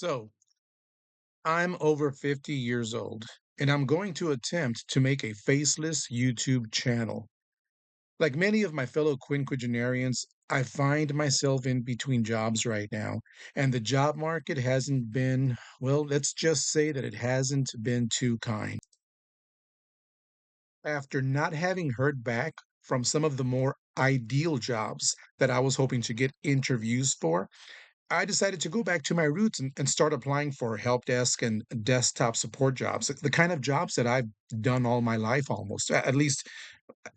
So, I'm over 50 years old, and I'm going to attempt to make a faceless YouTube channel. Like many of my fellow quinquagenarians, I find myself in between jobs right now, and the job market hasn't been, well, let's just say that it hasn't been too kind. After not having heard back from some of the more ideal jobs that I was hoping to get interviews for, I decided to go back to my roots and start applying for help desk and desktop support jobs, the kind of jobs that I've done all my life almost, at least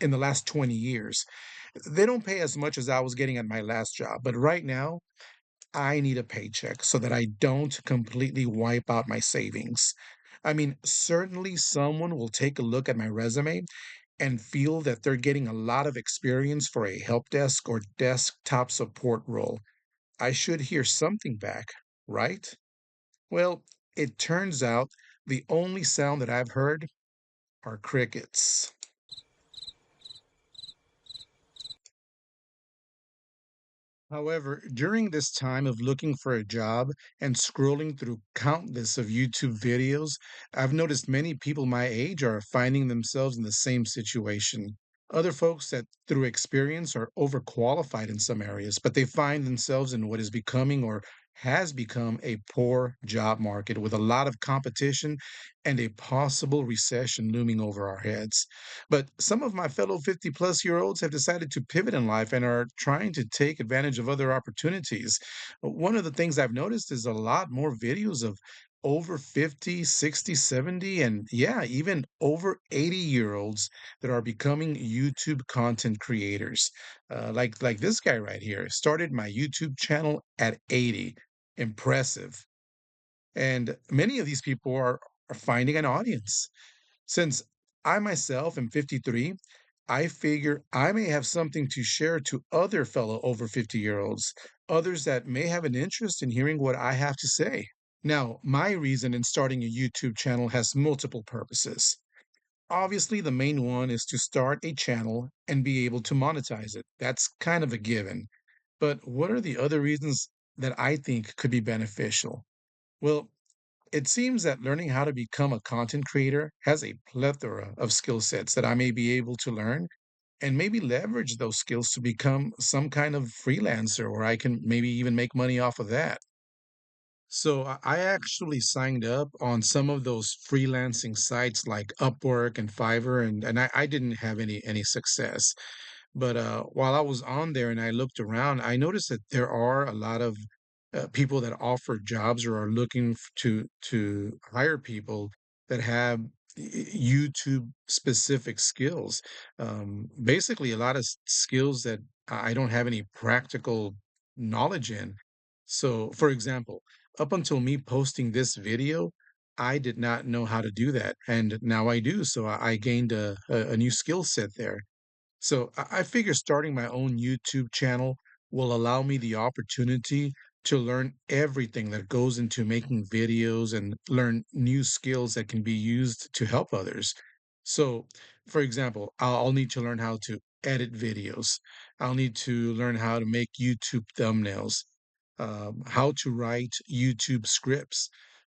in the last 20 years. They don't pay as much as I was getting at my last job, but right now I need a paycheck so that I don't completely wipe out my savings. I mean, certainly someone will take a look at my resume and feel that they're getting a lot of experience for a help desk or desktop support role. I should hear something back, right? Well, it turns out the only sound that I've heard are crickets. However, during this time of looking for a job and scrolling through countless of YouTube videos, I've noticed many people my age are finding themselves in the same situation. Other folks that through experience are overqualified in some areas, but they find themselves in what is becoming or has become a poor job market with a lot of competition and a possible recession looming over our heads. But some of my fellow 50 plus year olds have decided to pivot in life and are trying to take advantage of other opportunities. One of the things I've noticed is a lot more videos of over 50, 60, 70, and yeah, even over 80-year olds that are becoming YouTube content creators. Like this guy right here started my YouTube channel at 80. Impressive. And many of these people are finding an audience. Since I myself am 53, I figure I may have something to share to other fellow over 50-year-olds, others that may have an interest in hearing what I have to say. Now, my reason in starting a YouTube channel has multiple purposes. Obviously, the main one is to start a channel and be able to monetize it. That's kind of a given. But what are the other reasons that I think could be beneficial? Well, it seems that learning how to become a content creator has a plethora of skill sets that I may be able to learn and maybe leverage those skills to become some kind of freelancer or I can maybe even make money off of that. So I actually signed up on some of those freelancing sites like Upwork and Fiverr, and I didn't have any success. But while I was on there and I looked around, I noticed that there are a lot of people that offer jobs or are looking to hire people that have YouTube specific skills. Basically, a lot of skills that I don't have any practical knowledge in. So, for example, up until me posting this video, I did not know how to do that, and now I do. So I gained a new skill set there. So I figure starting my own YouTube channel will allow me the opportunity to learn everything that goes into making videos and learn new skills that can be used to help others. So, for example, I'll need to learn how to edit videos. I'll need to learn how to make YouTube thumbnails, how to write YouTube scripts,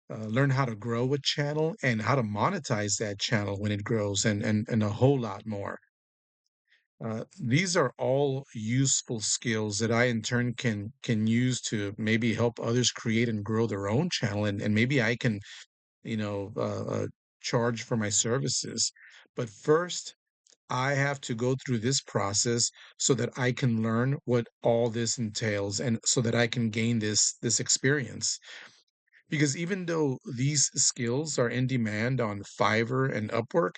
learn how to grow a channel and how to monetize that channel when it grows, and a whole lot more. These are all useful skills that I in turn can use to maybe help others create and grow their own channel, and maybe I can, you know, charge for my services. But first, I have to go through this process so that I can learn what all this entails, and so that I can gain this experience. Because even though these skills are in demand on Fiverr and Upwork,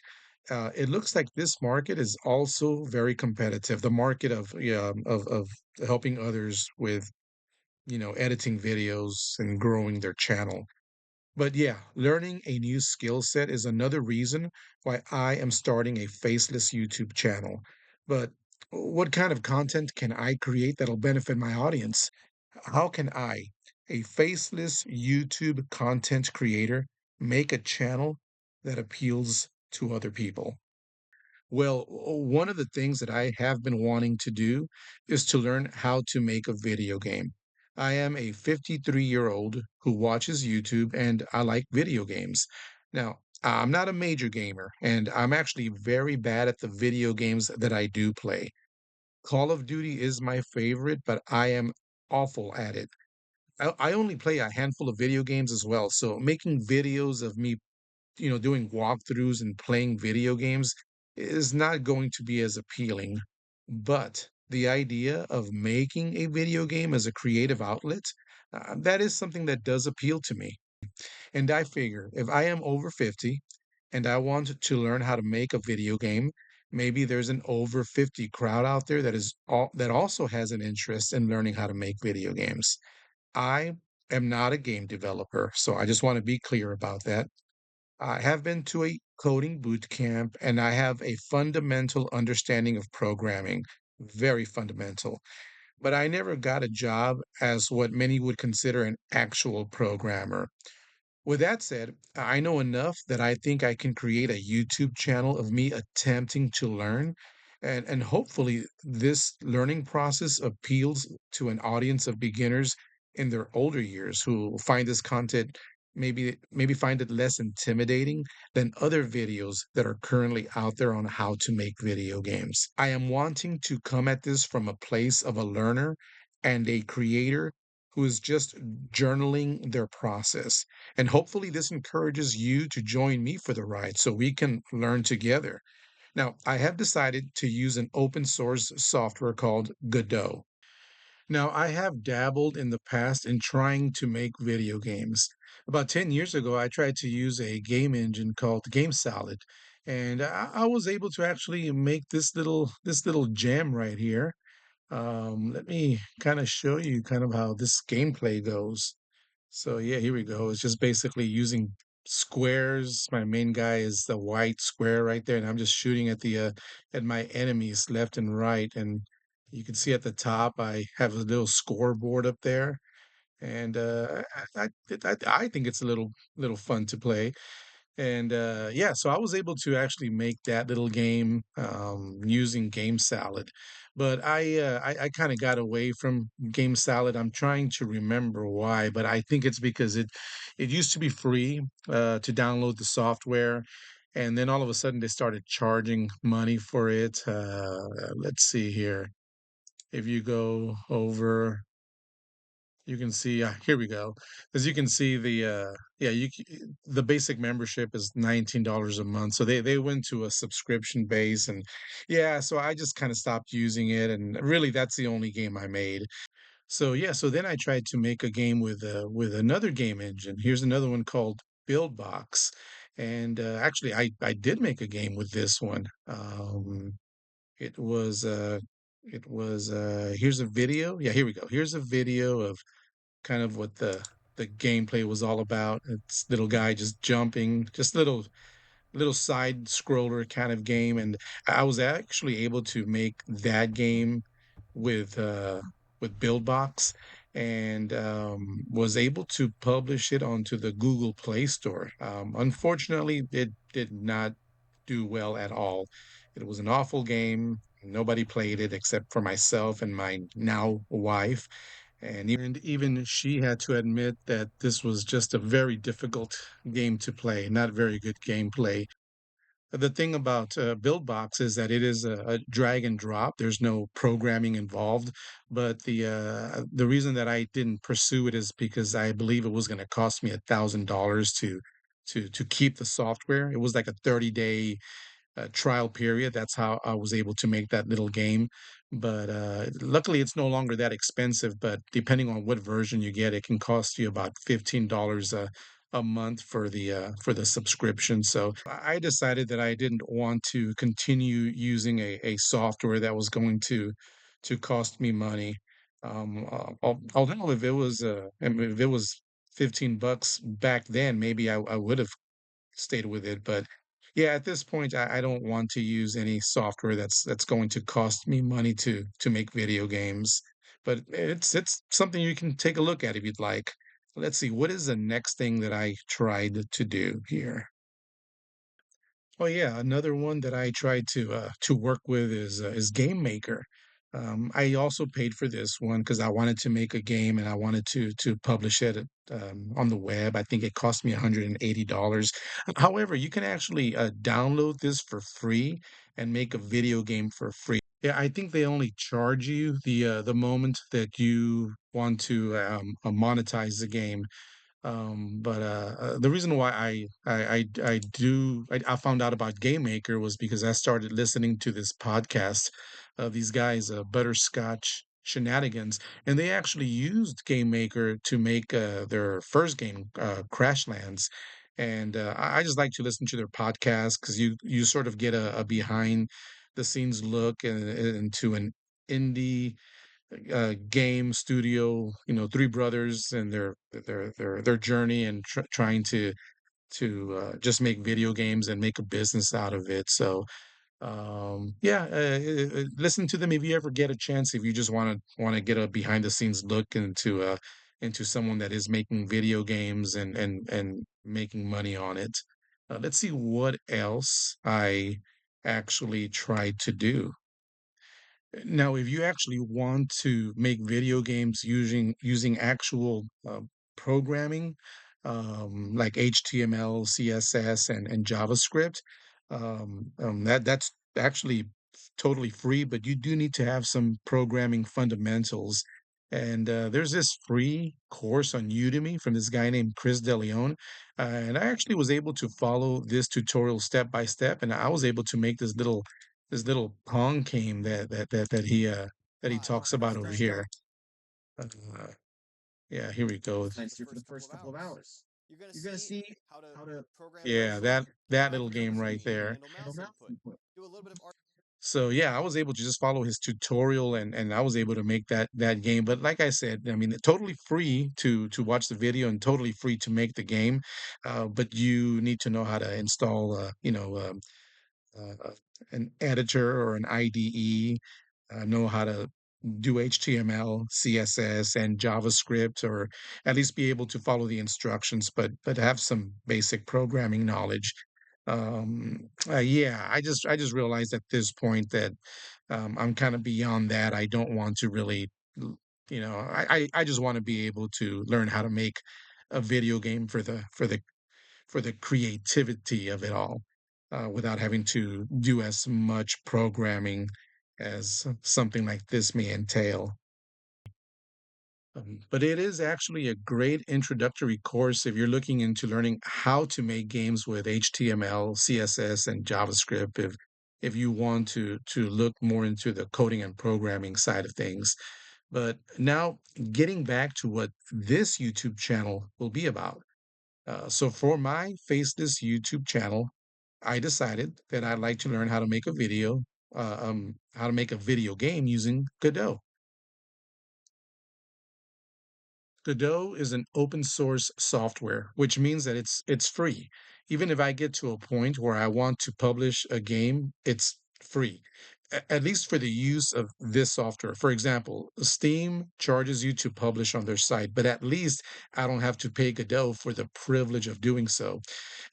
it looks like this market is also very competitive. The market of yeah, of helping others with, editing videos and growing their channel. But yeah, learning a new skill set is another reason why I am starting a faceless YouTube channel. But what kind of content can I create that'll benefit my audience? How can I, a faceless YouTube content creator, make a channel that appeals to other people? Well, one of the things that I have been wanting to do is to learn how to make a video game. I am a 53-year-old who watches YouTube and I like video games. Now, I'm not a major gamer, and I'm actually very bad at the video games that I do play. Call of Duty is my favorite, but I am awful at it. I only play a handful of video games as well, so making videos of me, doing walkthroughs and playing video games is not going to be as appealing. But the idea of making a video game as a creative outlet, that is something that does appeal to me. And I figure if I am over 50 and I want to learn how to make a video game, maybe there's an over 50 crowd out there that also has an interest in learning how to make video games. I am not a game developer, so I just want to be clear about that. I have been to a coding boot camp and I have a fundamental understanding of programming, very fundamental. But I never got a job as what many would consider an actual programmer. With that said, I know enough that I think I can create a YouTube channel of me attempting to learn. And hopefully, this learning process appeals to an audience of beginners in their older years who find this content maybe find it less intimidating than other videos that are currently out there on how to make video games. I am wanting to come at this from a place of a learner and a creator who is just journaling their process. And hopefully, this encourages you to join me for the ride so we can learn together. Now, I have decided to use an open source software called Godot. Now, I have dabbled in the past in trying to make video games. About 10 years ago, I tried to use a game engine called GameSalad, and I was able to actually make this little gem right here. Let me kind of show you kind of how this gameplay goes. So yeah, here we go. It's just basically using squares. My main guy is the white square right there, and I'm just shooting at my enemies left and right. And you can see at the top, I have a little scoreboard up there, and I think it's a little fun to play. And yeah, so I was able to actually make that little game using Game Salad. But I kind of got away from Game Salad. I'm trying to remember why, but I think it's because it used to be free to download the software, and then all of a sudden they started charging money for it. Let's see here. If you go over, you can see, here we go. As you can see, yeah, the basic membership is $19 a month. So they went to a subscription base, and yeah, so I just kind of stopped using it, and really that's the only game I made. So yeah, so then I tried to make a game with another game engine. Here's another one called Buildbox, and actually I did make a game with this one. It was here's a video. Yeah, here we go. Here's a video of kind of what the gameplay was all about. It's little guy just jumping, just little side scroller kind of game, and I was actually able to make that game with uh with Buildbox and was able to publish it onto the Google Play Store. Unfortunately, it did not do well at all. It was an awful game. Nobody played it except for myself and my now wife. And even she had to admit that this was just a very difficult game to play, not very good gameplay. The thing about Buildbox is that it is a drag and drop. There's no programming involved. But the reason that I didn't pursue it is because I believe it was going to cost me $1,000 to keep the software. It was like a 30-day trial period. That's how I was able to make that little game. But luckily, it's no longer that expensive. But depending on what version you get, it can cost you about $15 a month for the subscription. So I decided that I didn't want to continue using a software that was going to cost me money. Although if it was $15 back then, maybe I would have stayed with it. But yeah, at this point, I don't want to use any software that's going to cost me money to make video games. But it's something you can take a look at if you'd like. Let's see, what is the next thing that I tried to do here? Oh yeah, another one that I tried to work with is GameMaker. I also paid for this one because I wanted to make a game and I wanted to publish it on the web. I think it cost me $180. However, you can actually download this for free and make a video game for free. Yeah, I think they only charge you the moment that you want to monetize the game. But the reason why I found out about GameMaker was because I started listening to this podcast of these guys, Butterscotch Shenanigans, and they actually used GameMaker to make their first game, Crashlands. And I just like to listen to their podcast because you sort of get a behind the scenes look into an indie game studio, three brothers and their journey and trying to just make video games and make a business out of it. So yeah, listen to them if you ever get a chance. If you just want to get a behind the scenes look into someone that is making video games and making money on it. Let's see what else I actually tried to do. Now, if you actually want to make video games using actual programming, like HTML, CSS, and JavaScript, that's actually totally free, but you do need to have some programming fundamentals. And there's this free course on Udemy from this guy named Chris DeLeon, and I actually was able to follow this tutorial step by step, and I was able to make this little Pong game that he talks about over here. Uh, yeah, here we go. Yeah, that little game right there. So yeah, I was able to just follow his tutorial and I was able to make that game. But like I said, I mean, totally free to watch the video and totally free to make the game. But you need to know how to install, uh, an editor or an IDE, know how to do HTML, CSS, and JavaScript, or at least be able to follow the instructions, but have some basic programming knowledge. Yeah, I just realized at this point that I'm kind of beyond that. I don't want to really, I just want to be able to learn how to make a video game for the creativity of it all, without having to do as much programming as something like this may entail. But it is actually a great introductory course if you're looking into learning how to make games with HTML, CSS, and JavaScript. If you want to look more into the coding and programming side of things. But now, getting back to what this YouTube channel will be about. So for my faceless YouTube channel, I decided that I'd like to learn how to make a video, how to make a video game using Godot. Godot is an open source software, which means that it's free. Even if I get to a point where I want to publish a game, it's free. At least for the use of this software. For example, Steam charges you to publish on their site, but at least I don't have to pay Godot for the privilege of doing so.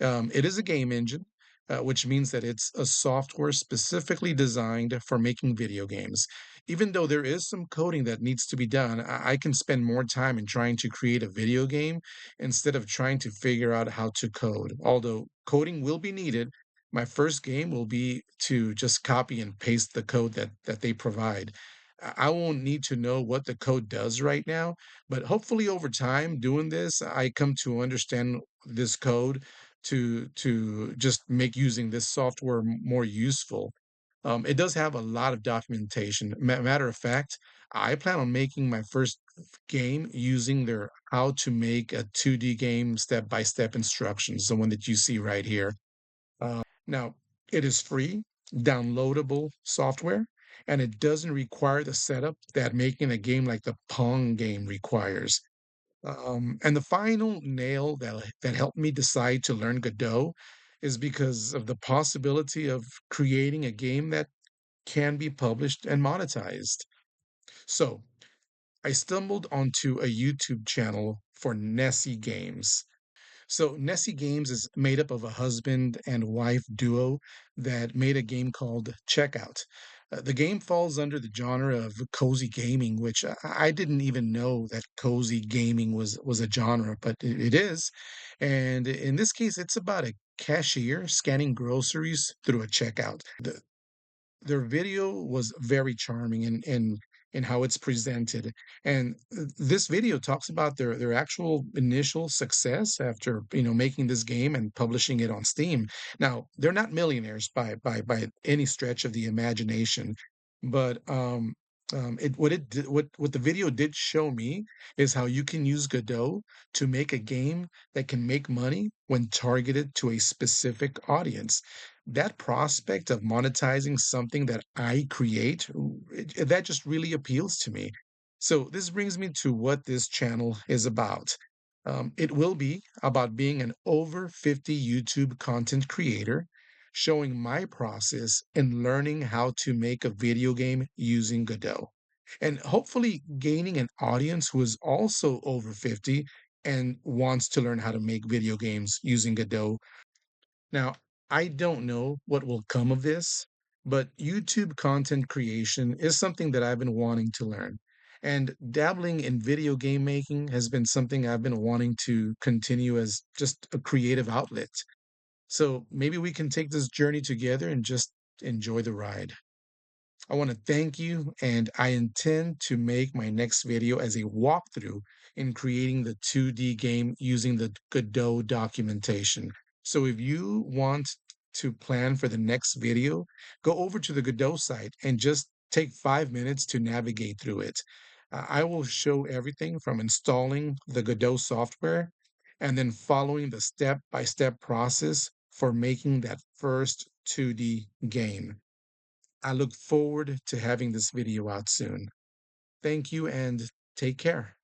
It is a game engine, which means that it's a software specifically designed for making video games. Even though there is some coding that needs to be done, I can spend more time in trying to create a video game instead of trying to figure out how to code. Although coding will be needed, my first game will be to just copy and paste the code that they provide. I won't need to know what the code does right now, but hopefully over time doing this, I come to understand this code to just make using this software more useful. It does have a lot of documentation. Matter of fact, I plan on making my first game using their how to make a 2D game step-by-step instructions, the one that you see right here. Now, it is free, downloadable software, and it doesn't require the setup that making a game like the Pong game requires. And the final nail that helped me decide to learn Godot is because of the possibility of creating a game that can be published and monetized. So I stumbled onto a YouTube channel for Nessie Games. So Nessie Games is made up of a husband and wife duo that made a game called Checkout. The game falls under the genre of cozy gaming, which I didn't even know that cozy gaming was a genre, but it is. And in this case, it's about a cashier scanning groceries through a checkout. Their video was very charming in how it's presented. And this video talks about their actual initial success after, making this game and publishing it on Steam. Now, they're not millionaires by any stretch of the imagination, but what the video did show me is how you can use Godot to make a game that can make money when targeted to a specific audience. That prospect of monetizing something that I create, that just really appeals to me. So this brings me to what this channel is about. It will be about being an over 50 YouTube content creator, showing my process and learning how to make a video game using Godot. And hopefully gaining an audience who is also over 50 and wants to learn how to make video games using Godot. Now, I don't know what will come of this, but YouTube content creation is something that I've been wanting to learn. And dabbling in video game making has been something I've been wanting to continue as just a creative outlet. So maybe we can take this journey together and just enjoy the ride. I want to thank you, and I intend to make my next video as a walkthrough in creating the 2D game using the Godot documentation. So if you want to plan for the next video, go over to the Godot site and just take 5 minutes to navigate through it. I will show everything from installing the Godot software and then following the step-by-step process for making that first 2D game. I look forward to having this video out soon. Thank you and take care.